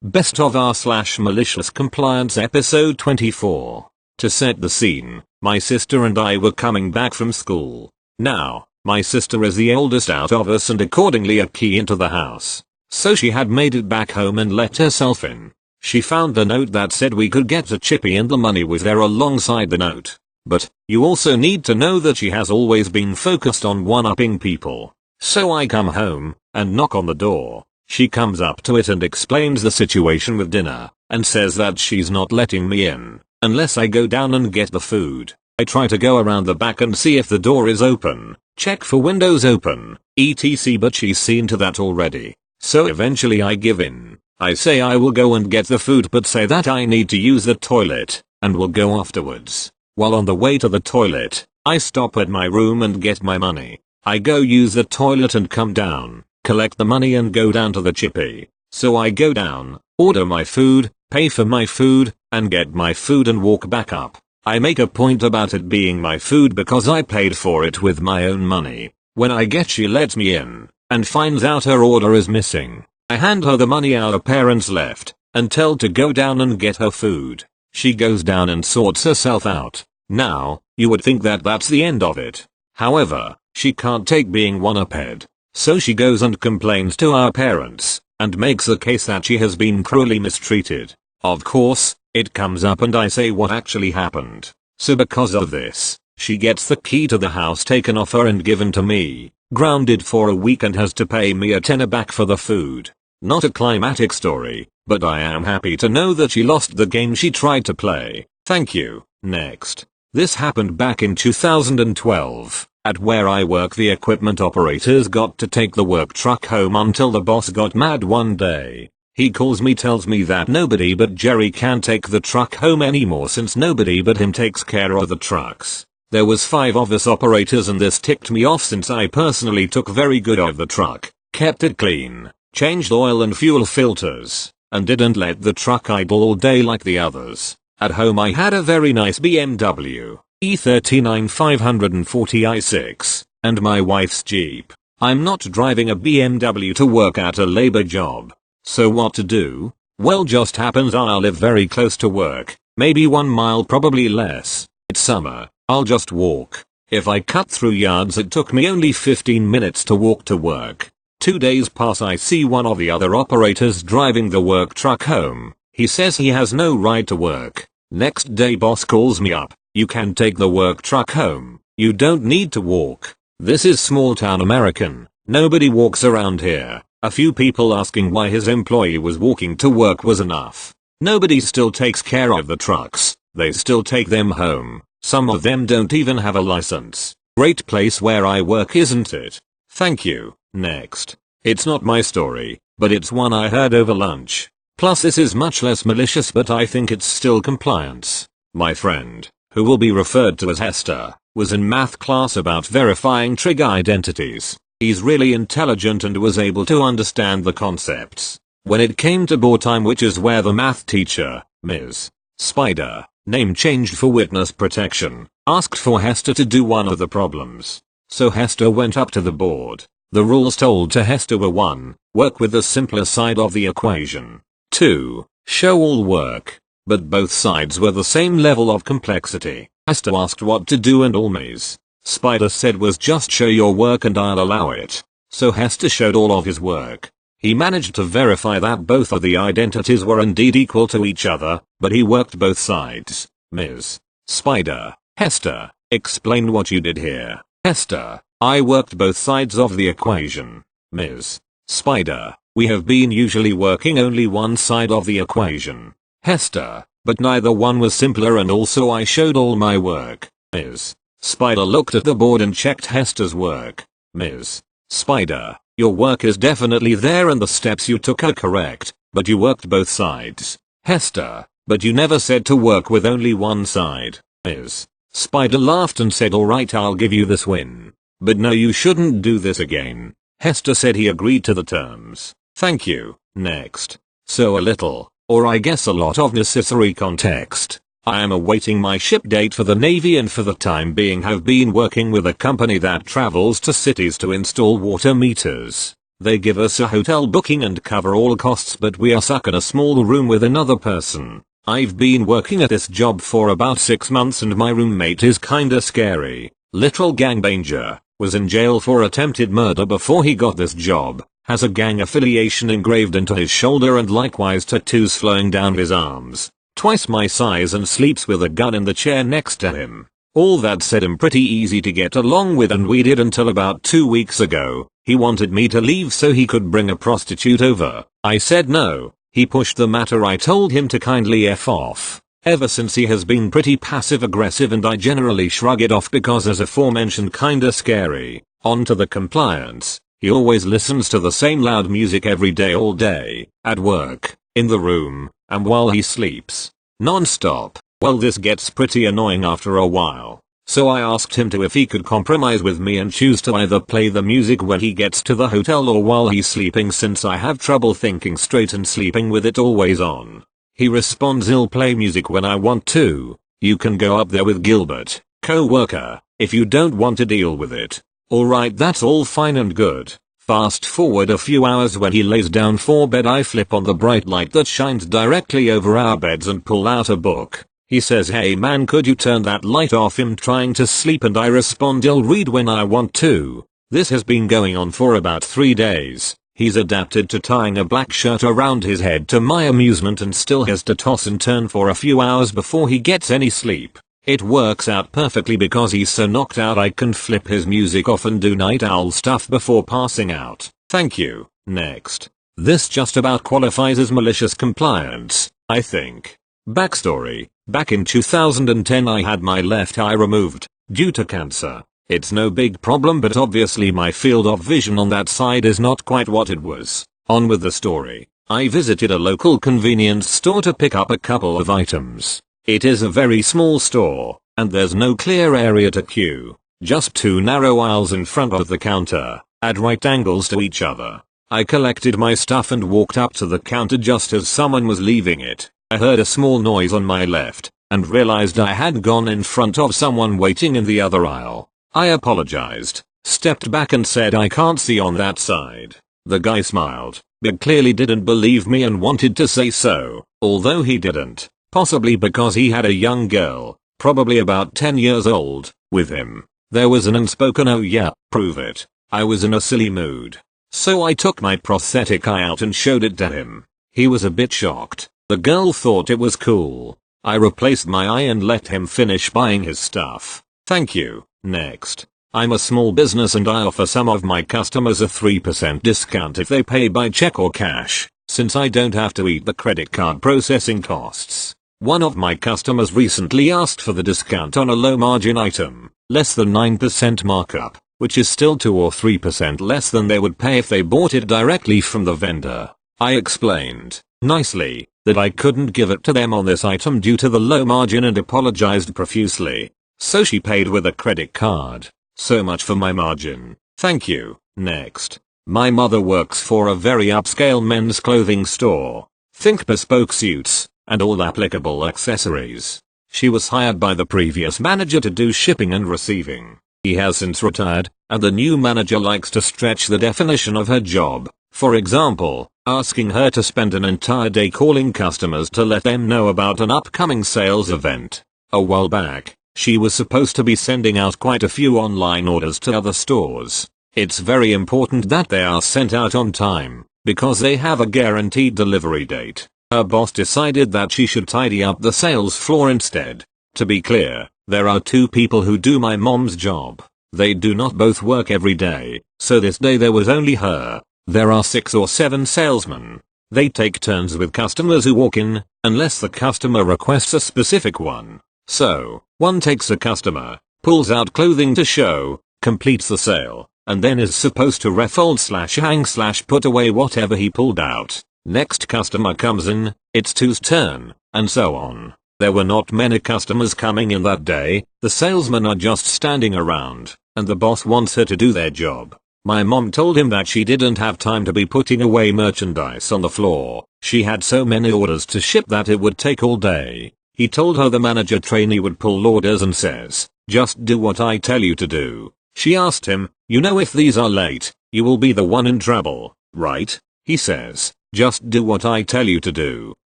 Best of r/malicious compliance episode 24. To set the scene, my sister and I were coming back from school. Now, my sister is the oldest out of us and accordingly a key into the house. So she had made it back home and let herself in. She found the note that said we could get the chippy and the money was there alongside the note. But, you also need to know that she has always been focused on one-upping people. So I come home, and knock on the door. She comes up to it and explains the situation with dinner, and says that she's not letting me in, unless I go down and get the food. I try to go around the back and see if the door is open, check for windows open, etc, but she's seen to that already. So eventually I give in. I say I will go and get the food but say that I need to use the toilet, and will go afterwards. While on the way to the toilet, I stop at my room and get my money. I go use the toilet and come down, collect the money and go down to the chippy. So I go down, order my food, pay for my food, and get my food and walk back up. I make a point about it being my food because I paid for it with my own money. When I get she lets me in, and finds out her order is missing. I hand her the money our parents left, and tell to go down and get her food. She goes down and sorts herself out. Now, you would think that that's the end of it. However, she can't take being one-upped. So she goes and complains to our parents, and makes the case that she has been cruelly mistreated. Of course, it comes up and I say what actually happened. So because of this, she gets the key to the house taken off her and given to me, grounded for a week and has to pay me a tenner back for the food. Not a climatic story, but I am happy to know that she lost the game she tried to play. Thank you. Next. This happened back in 2012. At where I work the equipment operators got to take the work truck home until the boss got mad one day. He calls me tells me that nobody but Jerry can take the truck home anymore since nobody but him takes care of the trucks. There was 5 of us operators and this ticked me off since I personally took very good of the truck, kept it clean, changed oil and fuel filters, and didn't let the truck idle all day like the others. At home I had a very nice BMW E39 540 i6, and my wife's Jeep. I'm not driving a BMW to work at a labor job. So what to do? Well, just happens I live very close to work, maybe 1 mile probably less. It's summer, I'll just walk. If I cut through yards it took me only 15 minutes to walk to work. 2 days pass I see one of the other operators driving the work truck home. He says he has no ride to work. Next day boss calls me up. You can take the work truck home. You don't need to walk. This is small town American. Nobody walks around here. A few people asking why his employee was walking to work was enough. Nobody still takes care of the trucks. They still take them home. Some of them don't even have a license. Great place where I work, isn't it? Thank you. Next. It's not my story, but it's one I heard over lunch. Plus this is much less malicious but I think it's still compliance. My friend, who will be referred to as Hester, was in math class about verifying trig identities. He's really intelligent and was able to understand the concepts. When it came to board time, which is where the math teacher, Ms. Spider, name changed for witness protection, asked for Hester to do one of the problems. So Hester went up to the board. The rules told to Hester were 1. Work with the simpler side of the equation. 2. Show all work. But both sides were the same level of complexity. Hester asked what to do and all Ms. Spider said was just show your work and I'll allow it. So Hester showed all of his work. He managed to verify that both of the identities were indeed equal to each other, but he worked both sides. Ms. Spider, Hester, explain what you did here. Hester, I worked both sides of the equation. Ms. Spider, we have been usually working only one side of the equation. Hester, but neither one was simpler and also I showed all my work. Ms. Spider looked at the board and checked Hester's work. Ms. Spider, your work is definitely there and the steps you took are correct, but you worked both sides. Hester, but you never said to work with only one side. Ms. Spider laughed and said alright, I'll give you this win. But no, you shouldn't do this again. Hester said he agreed to the terms. Thank you. Next. So a little, or I guess a lot of necessary context. I am awaiting my ship date for the Navy and for the time being have been working with a company that travels to cities to install water meters. They give us a hotel booking and cover all costs, but we are stuck in a small room with another person. I've been working at this job for about 6 months and my roommate is kinda scary. Literal gangbanger. Was in jail for attempted murder before he got this job. Has a gang affiliation engraved into his shoulder and likewise tattoos flowing down his arms. Twice my size and sleeps with a gun in the chair next to him. All that said, I'm pretty easy to get along with, and we did until about 2 weeks ago. He wanted me to leave so he could bring a prostitute over. I said no. He pushed the matter. I told him to kindly F off. Ever since he has been pretty passive aggressive and I generally shrug it off because as aforementioned kinda scary. On to the compliance. He always listens to the same loud music every day all day, at work, in the room, and while he sleeps. Non-stop. Well, this gets pretty annoying after a while. So I asked him if he could compromise with me and choose to either play the music when he gets to the hotel or while he's sleeping, since I have trouble thinking straight and sleeping with it always on. He responds, he'll play music when I want to. You can go up there with Gilbert, co-worker, if you don't want to deal with it. Alright, that's all fine and good. Fast forward a few hours. When he lays down for bed, I flip on the bright light that shines directly over our beds and pull out a book. He says, hey man, could you turn that light off? I'm trying to sleep, and I respond, I'll read when I want to. This has been going on for about 3 days. He's adapted to tying a black shirt around his head to my amusement and still has to toss and turn for a few hours before he gets any sleep. It works out perfectly because he's so knocked out I can flip his music off and do night owl stuff before passing out. Thank you. Next. This just about qualifies as malicious compliance, I think. Backstory. Back in 2010 I had my left eye removed due to cancer. It's no big problem, but obviously my field of vision on that side is not quite what it was. On with the story. I visited a local convenience store to pick up a couple of items. It is a very small store, and there's no clear area to queue. Just 2 narrow aisles in front of the counter, at right angles to each other. I collected my stuff and walked up to the counter just as someone was leaving it. I heard a small noise on my left, and realized I had gone in front of someone waiting in the other aisle. I apologized, stepped back and said I can't see on that side. The guy smiled, but clearly didn't believe me and wanted to say so, although he didn't, possibly because he had a young girl, probably about 10 years old, with him. There was an unspoken "oh yeah, prove it." I was in a silly mood. So I took my prosthetic eye out and showed it to him. He was a bit shocked. The girl thought it was cool. I replaced my eye and let him finish buying his stuff. Thank you. Next. I'm a small business and I offer some of my customers a 3% discount if they pay by check or cash, since I don't have to eat the credit card processing costs. One of my customers recently asked for the discount on a low margin item, less than 9% markup, which is still 2 or 3% less than they would pay if they bought it directly from the vendor. I explained, nicely, that I couldn't give it to them on this item due to the low margin and apologized profusely. So she paid with a credit card. So much for my margin. Thank you. Next. My mother works for a very upscale men's clothing store. Think bespoke suits, and all applicable accessories. She was hired by the previous manager to do shipping and receiving. He has since retired, and the new manager likes to stretch the definition of her job. For example, asking her to spend an entire day calling customers to let them know about an upcoming sales event. A while back, she was supposed to be sending out quite a few online orders to other stores. It's very important that they are sent out on time, because they have a guaranteed delivery date. Her boss decided that she should tidy up the sales floor instead. To be clear, there are 2 people who do my mom's job. They do not both work every day, so this day there was only her. There are 6 or 7 salesmen. They take turns with customers who walk in, unless the customer requests a specific one. So, one takes a customer, pulls out clothing to show, completes the sale, and then is supposed to refold/hang/put away whatever he pulled out. Next customer comes in, it's 2's turn, and so on. There were not many customers coming in that day, the salesmen are just standing around, and the boss wants her to do their job. My mom told him that she didn't have time to be putting away merchandise on the floor. She had so many orders to ship that it would take all day. He told her the manager trainee would pull orders and says, just do what I tell you to do. She asked him, you know, if these are late, You will be the one in trouble, right? He says, just do what I tell you to do.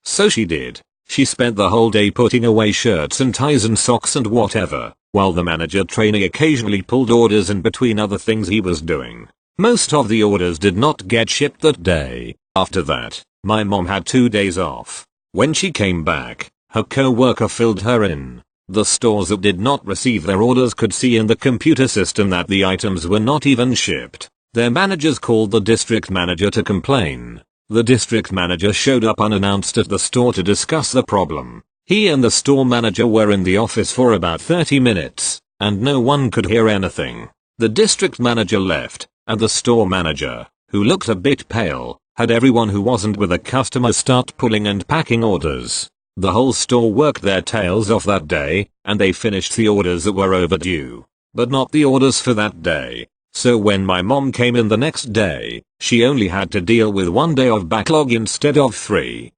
So she did. She spent the whole day putting away shirts and ties and socks and whatever, while the manager trainee occasionally pulled orders in between other things he was doing. Most of the orders did not get shipped that day. After that, my mom had 2 days off. When she came back, her co-worker filled her in. The stores that did not receive their orders could see in the computer system that the items were not even shipped. Their managers called the district manager to complain. The district manager showed up unannounced at the store to discuss the problem. He and the store manager were in the office for about 30 minutes, and no one could hear anything. The district manager left, and the store manager, who looked a bit pale, had everyone who wasn't with a customer start pulling and packing orders. The whole store worked their tails off that day, and they finished the orders that were overdue, but not the orders for that day. So when my mom came in the next day, she only had to deal with 1 day of backlog instead of 3.